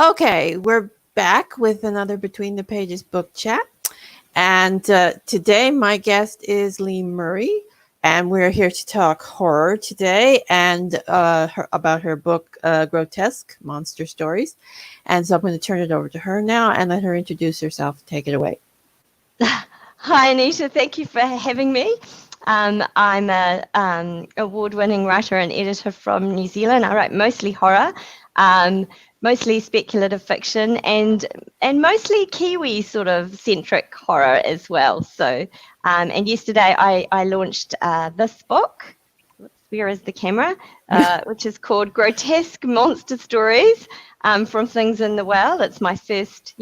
Okay, we're back with another Between the Pages book chat. And today my guest is Lee Murray, and we're here to talk horror today and about her book, Grotesque, Monster Stories. And so I'm going to turn it over to her now and let her introduce herself. Take it away. Hi, Anita. Thank you for having me. I'm a award-winning writer and editor from New Zealand. I write mostly horror, mostly speculative fiction, and mostly Kiwi sort of centric horror as well. So, and yesterday I launched this book. Where is the camera? Which is called Grotesque Monster Stories from Things in the Well. It's my first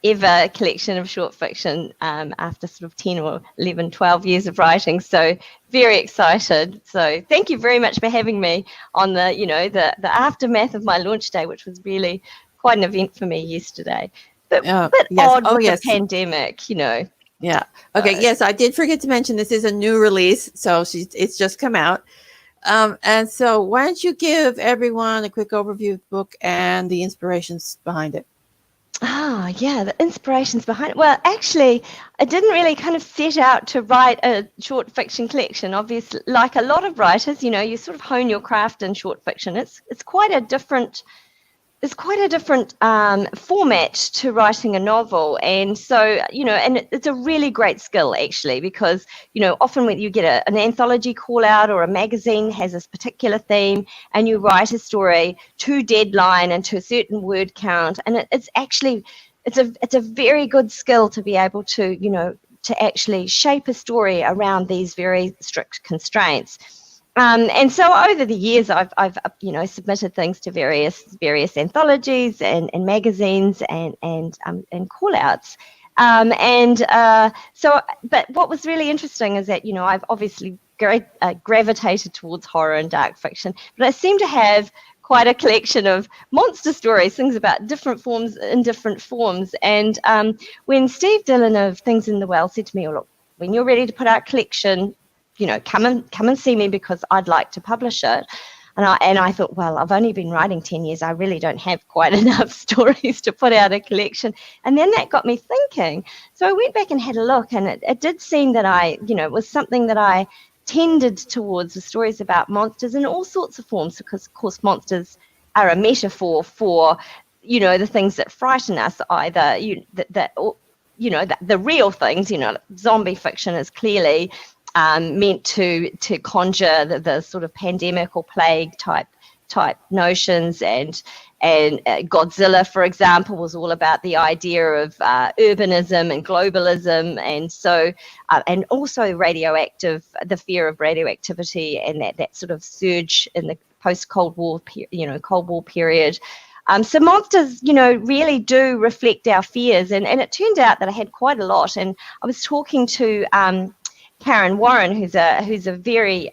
ever collection of short fiction after sort of 10 or 11, 12 years of writing. So very excited. So thank you very much for having me on the aftermath of my launch day, which was really quite an event for me yesterday. But yes. Odd with the pandemic, Yeah. Okay. Yes, I did forget to mention this is a new release, so it's just come out. And so why don't you give everyone a quick overview of the book and the inspirations behind it? The inspirations behind it. Well, actually, I didn't really kind of set out to write a short fiction collection. Obviously, like a lot of writers, you sort of hone your craft in short fiction. It's quite a different format to writing a novel, and so and it's a really great skill actually, because often when you get an anthology call out or a magazine has this particular theme and you write a story to deadline and to a certain word count, and it's a very good skill to be able to to actually shape a story around these very strict constraints. And so over the years, I've submitted things to various anthologies and magazines and call-outs. But what was really interesting is that I've obviously gravitated towards horror and dark fiction, but I seem to have quite a collection of monster stories, things about different forms in different forms. And when Steve Dillon of Things in the Well said to me, "Oh, look, when you're ready to put out a collection, come and see me because I'd like to publish it." And I thought, well, I've only been writing 10 years. I really don't have quite enough stories to put out a collection. And then that got me thinking. So I went back and had a look, and it did seem that it was something that I tended towards, the stories about monsters in all sorts of forms, because of course monsters are a metaphor for, the things that frighten us, either the real things, zombie fiction is clearly meant to conjure the sort of pandemic or plague type notions, and Godzilla, for example, was all about the idea of urbanism and globalism, and so and also the fear of radioactivity and that sort of surge in the post-Cold War period. So monsters, really do reflect our fears, and it turned out that I had quite a lot. And I was talking to Karen Warren, who's a very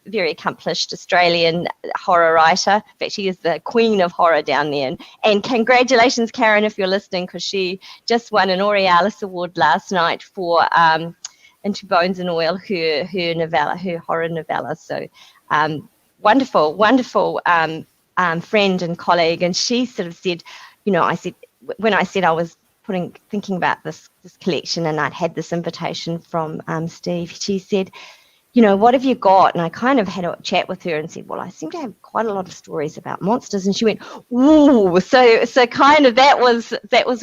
very accomplished Australian horror writer. In fact, she is the queen of horror down there. And congratulations, Karen, if you're listening, because she just won an Aurealis Award last night for Into Bones and Oil, her novella, her horror novella. So wonderful friend and colleague. And she sort of said, when I said I was thinking about this collection, and I'd had this invitation from Steve, she said, what have you got? And I kind of had a chat with her and said, well, I seem to have quite a lot of stories about monsters. And she went, ooh. So kind of that was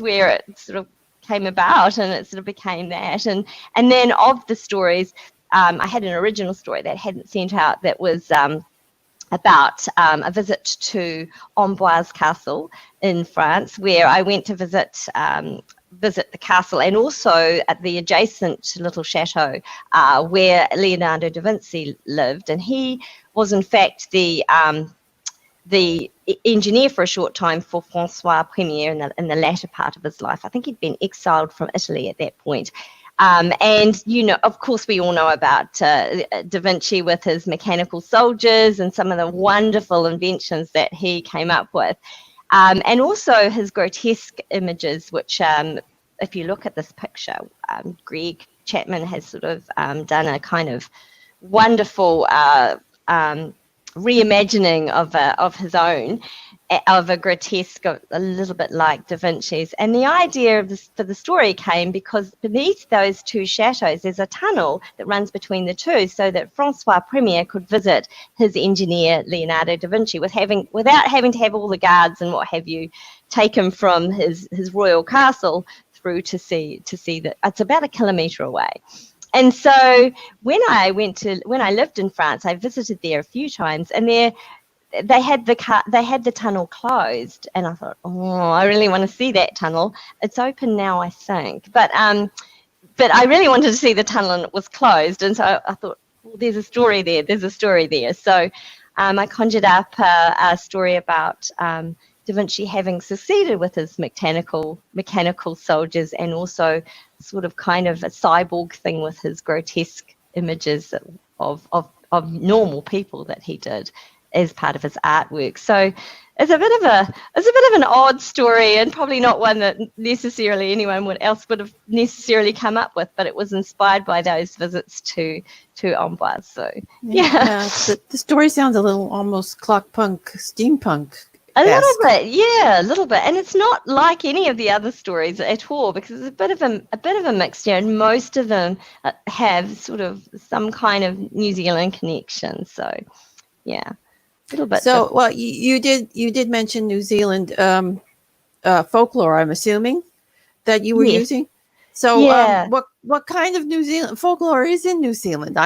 where it sort of came about, and it sort of became that. And then of the stories, I had an original story that hadn't sent out that was about a visit to Amboise Castle in France, where I went to visit the castle, and also at the adjacent little chateau where Leonardo Da Vinci lived. And he was in fact the engineer for a short time for Francois Premier in the latter part of his life. I think he'd been exiled from Italy at that point. And, of course, we all know about Da Vinci with his mechanical soldiers and some of the wonderful inventions that he came up with. And also his grotesque images, which, if you look at this picture, Greg Chapman has sort of done a kind of wonderful reimagining of his own. of a grotesque, a little bit like Da Vinci's. And the idea of this, for the story came because beneath those two chateaux, there's a tunnel that runs between the two, so that Francois Premier could visit his engineer, Leonardo Da Vinci, without having to have all the guards and what have you taken from his royal castle through to see that it's about 1 kilometre away. And so when I lived in France, I visited there a few times, and they had the tunnel closed, and I thought, oh, I really want to see that tunnel. It's open now, I think, but I really wanted to see the tunnel, and it was closed. And so I thought, well, there's a story there. So I conjured up a story about Da Vinci having succeeded with his mechanical soldiers, and also sort of kind of a cyborg thing with his grotesque images of normal people that he did as part of his artwork. So it's a bit of an odd story, and probably not one that necessarily anyone else would have necessarily come up with, but it was inspired by those visits to Amboise. So yeah. The story sounds a little almost clock punk, steampunk. A little bit, and it's not like any of the other stories at all, because it's a bit of a mixture, and most of them have sort of some kind of New Zealand connection. So yeah, a little bit. So, well, you did mention New Zealand folklore, I'm assuming, that you were using. So what kind of New Zealand folklore is in New Zealand?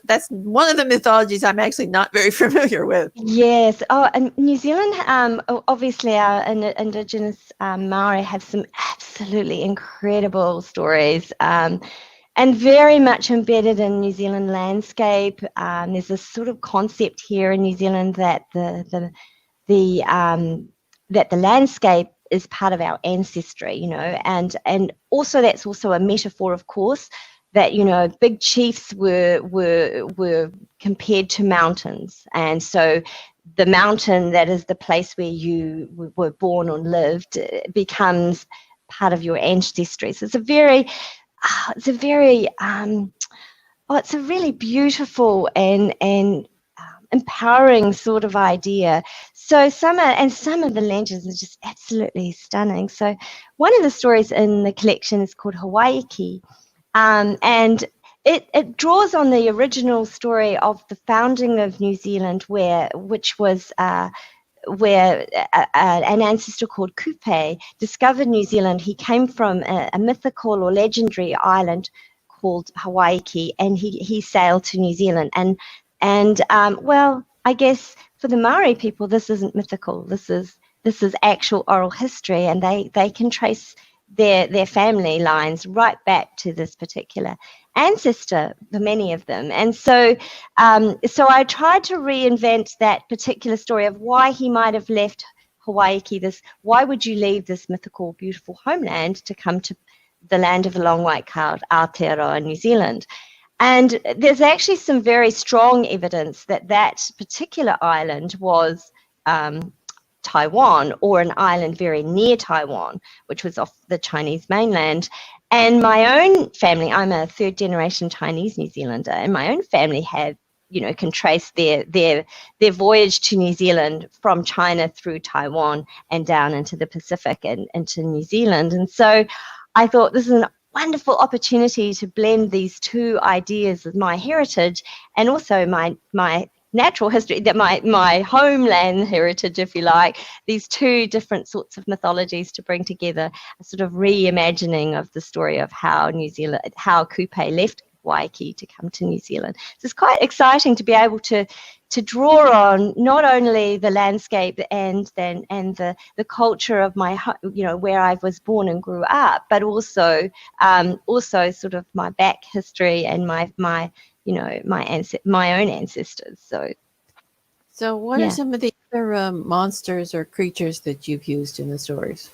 That's one of the mythologies I'm actually not very familiar with. Yes. Oh, and New Zealand, obviously our indigenous Maori have some absolutely incredible stories, and very much embedded in New Zealand landscape. There's this sort of concept here in New Zealand that the landscape is part of our ancestry, you know, and also that's also a metaphor, of course, that, you know, big chiefs were compared to mountains, and so the mountain that is the place where you were born or lived becomes part of your ancestry. So it's a really beautiful and empowering sort of idea. So some of the legends are just absolutely stunning. So one of the stories in the collection is called Hawaiiki, and it draws on the original story of the founding of New Zealand, where an ancestor called Kupe discovered New Zealand. He came from a mythical or legendary island called Hawaiiki, and he sailed to New Zealand. And well, I guess for the Maori people, this isn't mythical. This is actual oral history, and they can trace their family lines right back to this particular ancestor for many of them. And so I tried to reinvent that particular story of why he might have left Hawaiiki. Why would you leave this mythical, beautiful homeland to come to the land of the long white cloud, Aotearoa, New Zealand? And there's actually some very strong evidence that particular island was Taiwan, or an island very near Taiwan, which was off the Chinese mainland. And my own family, I'm a third generation Chinese New Zealander, and my own family can trace their voyage to New Zealand from China through Taiwan and down into the Pacific and into New Zealand. And so I thought this is an wonderful opportunity to blend these two ideas of my heritage and also my natural history, that my homeland heritage, if you like, these two different sorts of mythologies, to bring together a sort of reimagining of the story of how Kupe left Hawaiiki to come to New Zealand. So it's quite exciting to be able to draw on not only the landscape and the culture of my, where I was born and grew up, but also sort of my back history and my own ancestors. So what are some of the other monsters or creatures that you've used in the stories?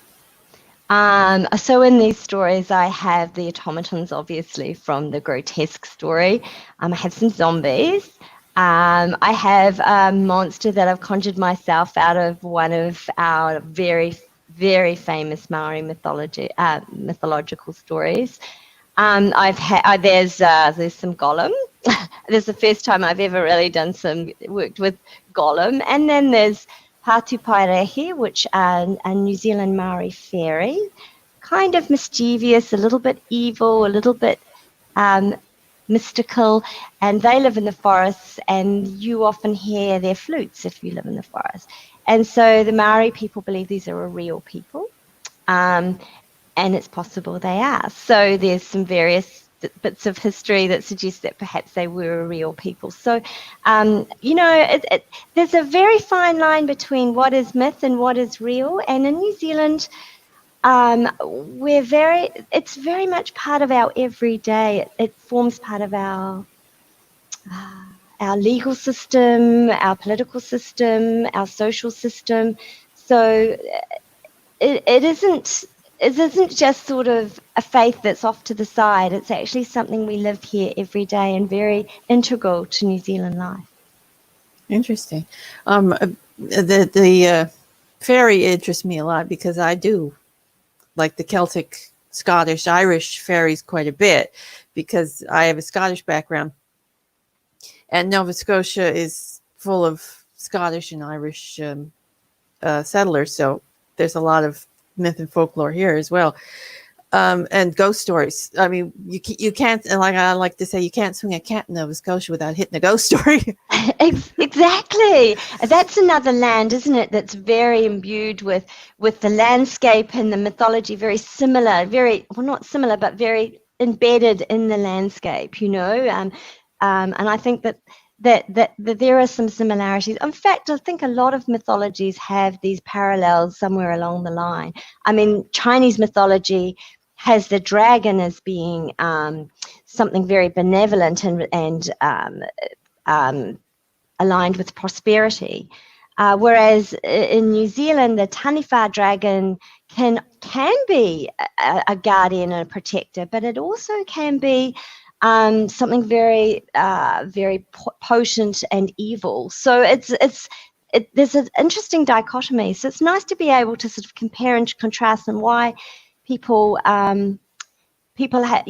So in these stories, I have the automatons, obviously, from the Grotesque story. I have some zombies. I have a monster that I've conjured myself out of one of our very, very famous Maori mythological stories. There's some Gollum. This is the first time I've ever really worked with Gollum. And then there's Hatupairehe, which are a New Zealand Maori fairy, kind of mischievous, a little bit evil, a little bit mystical, and they live in the forests, and you often hear their flutes if you live in the forest. And so the Maori people believe these are a real people, and it's possible they are. So there's some various bits of history that suggest that perhaps they were a real people. So, there's a very fine line between what is myth and what is real. And in New Zealand, it's very much part of our everyday. It forms part of our legal system, our political system, our social system. So it isn't just sort of a faith that's off to the side. It's actually something we live here every day and very integral to New Zealand life. Interesting. The fairy interests me a lot because I do like the Celtic, Scottish, Irish fairies quite a bit because I have a Scottish background. And Nova Scotia is full of Scottish and Irish settlers. So there's a lot of myth and folklore here as well. And ghost stories. I mean, you can't, like I like to say, you can't swing a cat in Nova Scotia without hitting a ghost story. Exactly. That's another land, isn't it, that's very imbued with the landscape and the mythology, very similar, not similar, but very embedded in the landscape, and I think that there are some similarities. In fact, I think a lot of mythologies have these parallels somewhere along the line. I mean, Chinese mythology has the dragon as being something very benevolent and aligned with prosperity, whereas in New Zealand, the Taniwha dragon can be a guardian and a protector, but it also can be something very potent and evil. So there's an interesting dichotomy. So it's nice to be able to sort of compare and contrast, and why people have,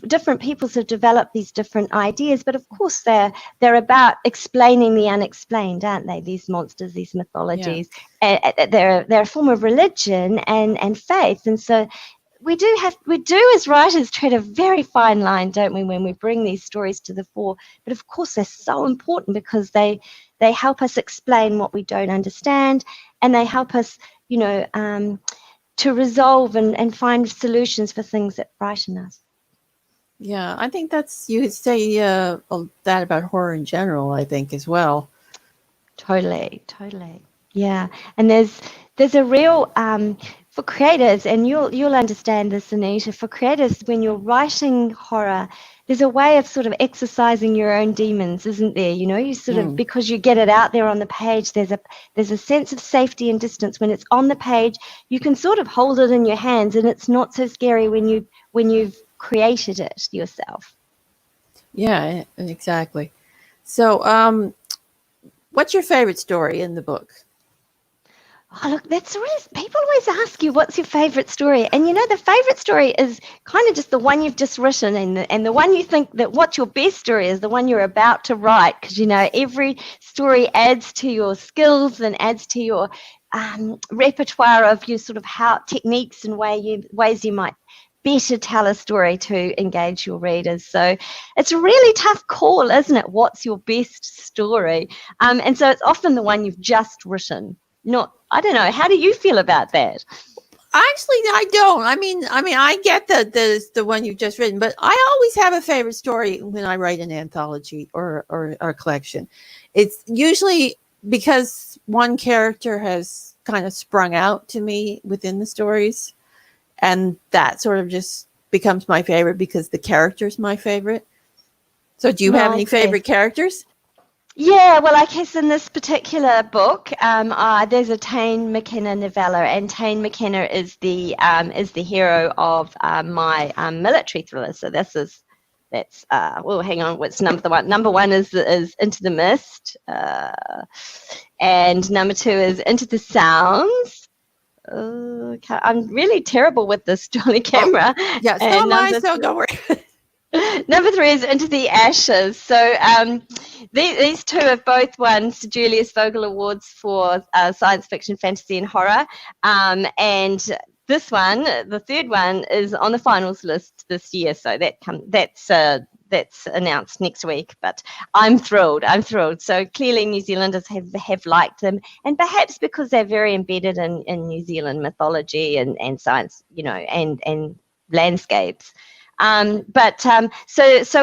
different peoples have developed these different ideas. But of course, they're about explaining the unexplained, aren't they? These monsters, these mythologies, they're a form of religion and faith, and so. We do as writers tread a very fine line, don't we, when we bring these stories to the fore? But of course, they're so important because they help us explain what we don't understand, and they help us, to resolve and find solutions for things that frighten us. Yeah, I think you could say that about horror in general, I think, as well. Totally. Yeah, and there's a real for creatives, and you'll understand this, Anita. For creatives, when you're writing horror, there's a way of sort of exercising your own demons, isn't there? You sort of, because you get it out there on the page, there's a sense of safety and distance. When it's on the page, you can sort of hold it in your hands, and it's not so scary when you've created it yourself. Yeah, exactly. So, what's your favorite story in the book? Oh, look, people always ask you, what's your favorite story? And the favorite story is kind of just the one you've just written, and the one you think that what's your best story is the one you're about to write, because every story adds to your skills and adds to your repertoire of your sort of techniques and ways you might better tell a story to engage your readers. So it's a really tough call, isn't it? What's your best story? And so it's often the one you've just written. I don't know. How do you feel about that? Actually, I don't. I mean, I get the one you've just written, but I always have a favorite story when I write an anthology or a collection. It's usually because one character has kind of sprung out to me within the stories, and that sort of just becomes my favorite because the character's my favorite. So do you have any favorite characters? Yeah, well, I guess in this particular book, there's a Tane McKenna novella, and Tane McKenna is the hero of my military thriller. So hang on, what's number one? Number one is Into the Mist, and number two is Into the Sounds. I'm really terrible with this Jolly camera. Yeah, so am I, so don't worry. Number 3 is Into the Ashes. So these two have both won Sir Julius Vogel Awards for science fiction, fantasy, and horror. And this one, the third one, is on the finals list this year. So that's announced next week. But I'm thrilled. So clearly New Zealanders have liked them, and perhaps because they're very embedded in New Zealand mythology and science, and landscapes. So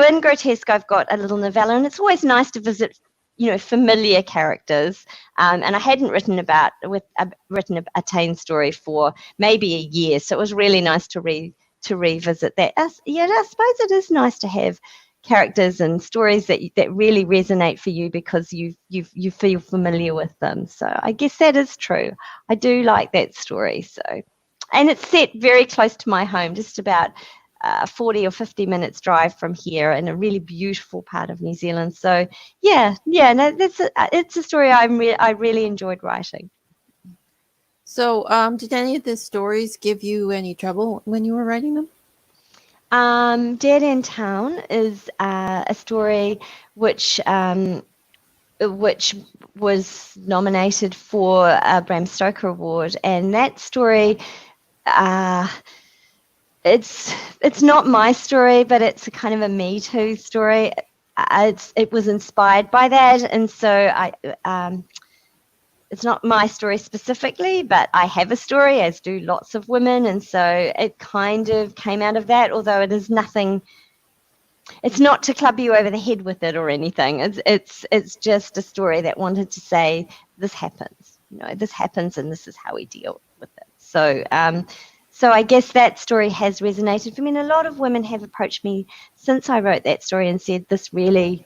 in Grotesque, I've got a little novella, and it's always nice to visit, familiar characters. And I hadn't written a Tane story for maybe a year, so it was really nice to revisit that. I suppose it is nice to have characters and stories that really resonate for you because you feel familiar with them. So I guess that is true. I do like that story. So, and it's set very close to my home, just about 40 or 50 minutes drive from here, in a really beautiful part of New Zealand. So it's a story I really enjoyed writing. So did any of the stories give you any trouble when you were writing them? Dead End Town is a story which was nominated for a Bram Stoker Award, and that story it's not my story, but it's a kind of a Me Too story. It was inspired by that, and so it's not my story specifically, but I have a story, as do lots of women, and so it kind of came out of that. Although it is nothing, it's not to club you over the head with it or anything. It's just a story that wanted to say this happens, this happens, and this is how we deal with it. So I guess that story has resonated for me. And a lot of women have approached me since I wrote that story and said, this really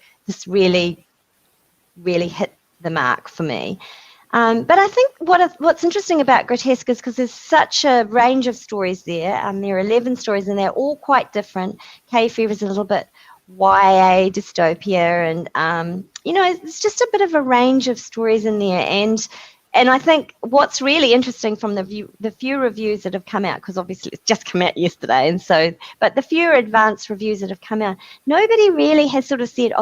hit the mark for me. But I think what's interesting about Grotesque is because there's such a range of stories there. There are 11 stories, and they're all quite different. Cave Fever is a little bit YA dystopia, and it's just a bit of a range of stories in there. And I think what's really interesting from the few reviews that have come out, because obviously it's just come out yesterday, but the few advanced reviews that have come out, nobody really has sort of said,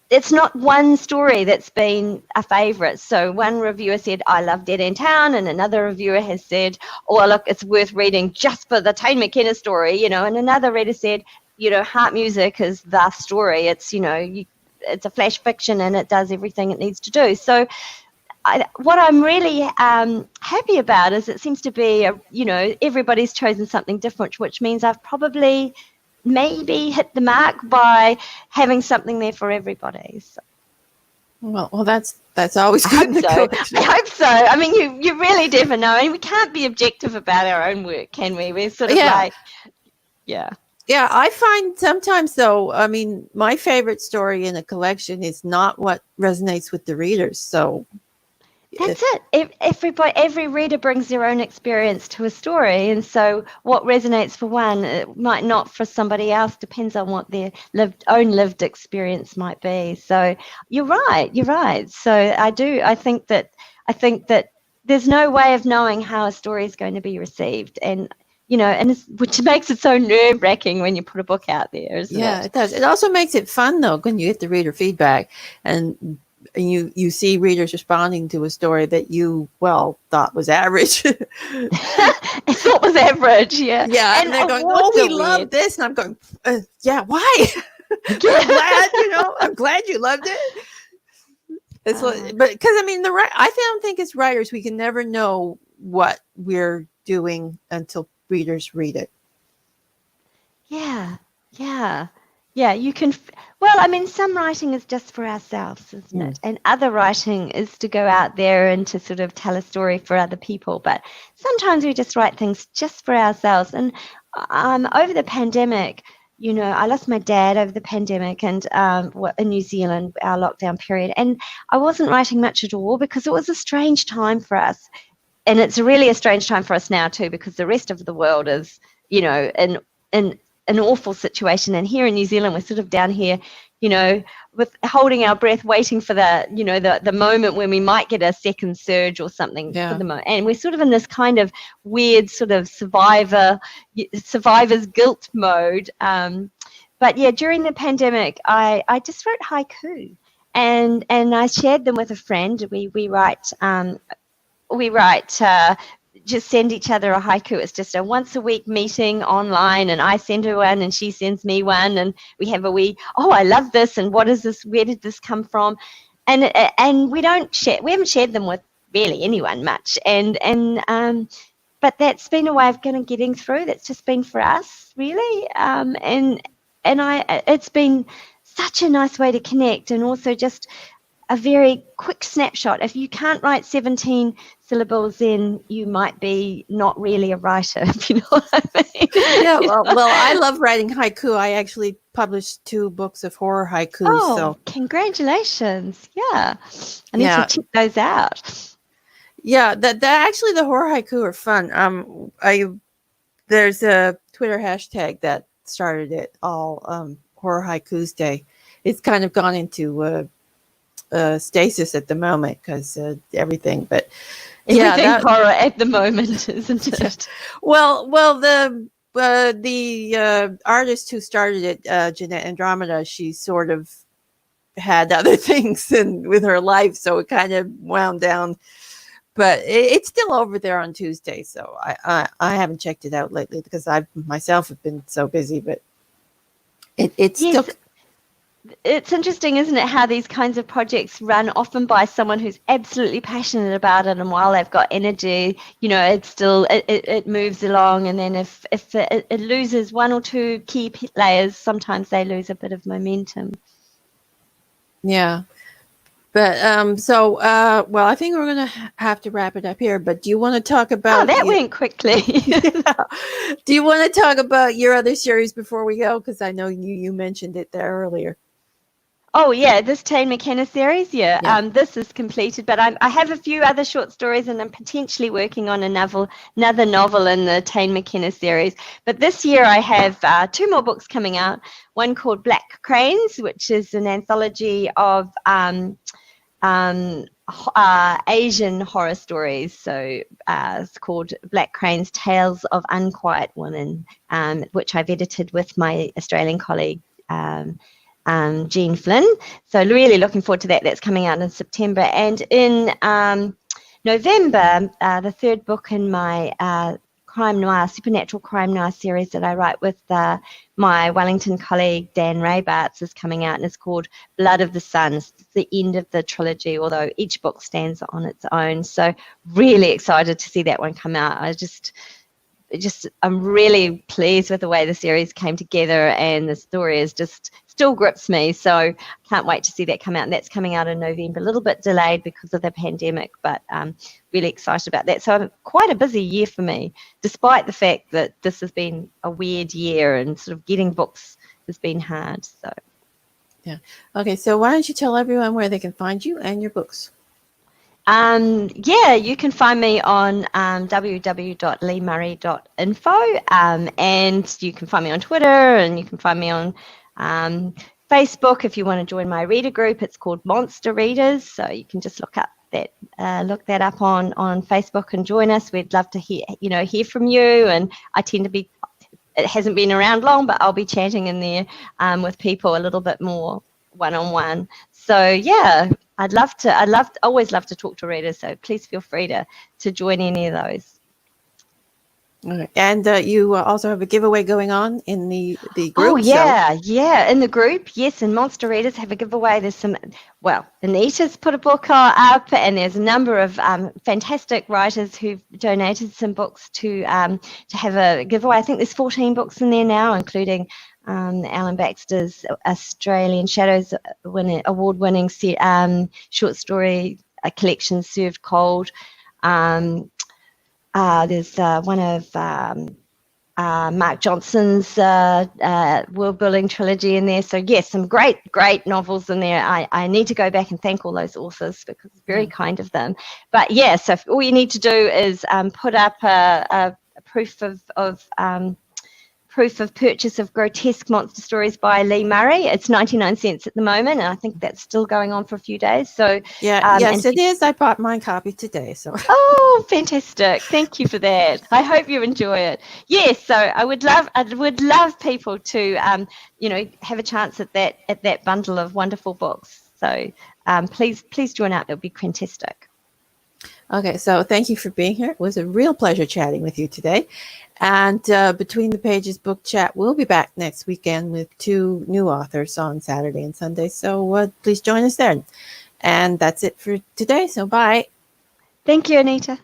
it's not one story that's been a favourite. So one reviewer said, I love Dead End Town, and another reviewer has said, look, it's worth reading just for the Tane McKenna story, and another reader said, Heart Music is the story. It's, it's a flash fiction and it does everything it needs to do. So what I'm really happy about is it seems to be, everybody's chosen something different, which means I've probably maybe hit the mark by having something there for everybody. So. Well, that's always good. I hope so. I mean, you really never know. I mean, we can't be objective about our own work, can we? We're sort of Yeah, I find sometimes, though, I mean, my favorite story in a collection is not what resonates with the readers. So that's it. Every reader brings their own experience to a story, and so what resonates for one, it might not for somebody else. Depends on what their own lived experience might be. So you're right. So I think that there's no way of knowing how a story is going to be received, and which makes it so nerve-wracking when you put a book out there, isn't it? Yeah, it does. It also makes it fun, though, when you get the reader feedback and you see readers responding to a story that you thought was average. I thought was average, yeah. Yeah, and they're going, we love this, and I'm going, why? I'm glad you loved it. But because I mean, I don't think as writers we can never know what we're doing until readers read it. Yeah. You can. Well, I mean, some writing is just for ourselves, isn't it? And other writing is to go out there and to sort of tell a story for other people. But sometimes we just write things just for ourselves. And over the pandemic, I lost my dad over the pandemic, and in New Zealand, our lockdown period, and I wasn't writing much at all because it was a strange time for us, and it's really a strange time for us now too, because the rest of the world is, in an awful situation, and here in New Zealand we're sort of down here with holding our breath, waiting for the moment when we might get a second surge or something for the moment. And we're sort of in this kind of weird sort of survivor's guilt mode. But yeah, during the pandemic, I just wrote haiku, and I shared them with a friend. We write just send each other a haiku. It's just a once a week meeting online, and I send her one and she sends me one, and we have oh, I love this, and what is this, where did this come from? And we haven't shared them with really anyone much, but that's been a way of kind of getting through. That's just been for us, really. It's been such a nice way to connect, and also just a very quick snapshot. If you can't write 17 syllables, then you might be not really a writer, if you know what I mean. Yeah, well, I love writing haiku. I actually published 2 books of horror haiku. Oh, so congratulations. Yeah. I need to check those out. Yeah, that actually the horror haiku are fun. There's a Twitter hashtag that started it all, Horror Haikus Day. It's kind of gone into stasis at the moment because everything, but everything horror at the moment, isn't it? Well, the artist who started it, Jeanette Andromeda, she sort of had other things with her life, so it kind of wound down. But it's still over there on Tuesday, so I haven't checked it out lately because I myself have been so busy. But it's still. It's interesting, isn't it, how these kinds of projects run often by someone who's absolutely passionate about it, and while they've got energy, it's still it moves along. And then if it loses 1 or 2 key layers, sometimes they lose a bit of momentum. Yeah. But well, I think we're going to have to wrap it up here. But do you want to talk about? Oh, that went quickly. Do you want to talk about your other series before we go? Because I know you mentioned it there earlier. Oh yeah, this Tane McKenna series. Yeah. This is completed, but I have a few other short stories, and I'm potentially working on another novel in the Tane McKenna series. But this year I have 2 more books coming out. One called Black Cranes, which is an anthology of Asian horror stories. So it's called Black Cranes: Tales of Unquiet Women, which I've edited with my Australian colleague Jean Flynn. So really looking forward to that. That's coming out in September. And in November, the 3rd book in my supernatural crime noir series that I write with my Wellington colleague Dan Raybarts is coming out, and it's called Blood of the Suns. It's the end of the trilogy, although each book stands on its own. So really excited to see that one come out. I'm really pleased with the way the series came together, and the story is just still grips me. So can't wait to see that come out. And that's coming out in November, a little bit delayed because of the pandemic, but really excited about that. So quite a busy year for me, despite the fact that this has been a weird year and sort of getting books has been hard. So yeah. Okay. So why don't you tell everyone where they can find you and your books? You can find me on www.leemurray.info, and you can find me on Twitter, and you can find me on Facebook. If you want to join my reader group, it's called Monster Readers, so you can just look that up on Facebook and join us. We'd love to hear from you, and I tend to be, it hasn't been around long, but I'll be chatting in there with people a little bit more one-on-one. So yeah, always love to talk to readers, so please feel free to join any of those. Okay. And you also have a giveaway going on in the group. Oh yeah, in the group, yes. And Monster Readers have a giveaway. There's Anita's put a book up, and there's a number of fantastic writers who've donated some books to have a giveaway. I think there's 14 books in there now, including Alan Baxter's Australian Shadows award-winning short story collection, Served Cold. There's one of Mark Johnson's world-building trilogy in there. So yes, some great novels in there. I need to go back and thank all those authors because it's very kind of them. But yeah, so all you need to do is put up a proof proof of purchase of Grotesque Monster Stories by Lee Murray. It's 99 cents at the moment, and I think that's still going on for a few days. So yes, it is. I bought my copy today. So oh, fantastic! Thank you for that. I hope you enjoy it. Yes, so I would love people to have a chance at that bundle of wonderful books. So please join out. It'll be fantastic. okay, so thank you for being here. It was a real pleasure chatting with you today. And Between the Pages book chat, we'll be back next weekend with 2 new authors on Saturday and Sunday. So please join us then. And that's it for today. So bye. Thank you, Anita.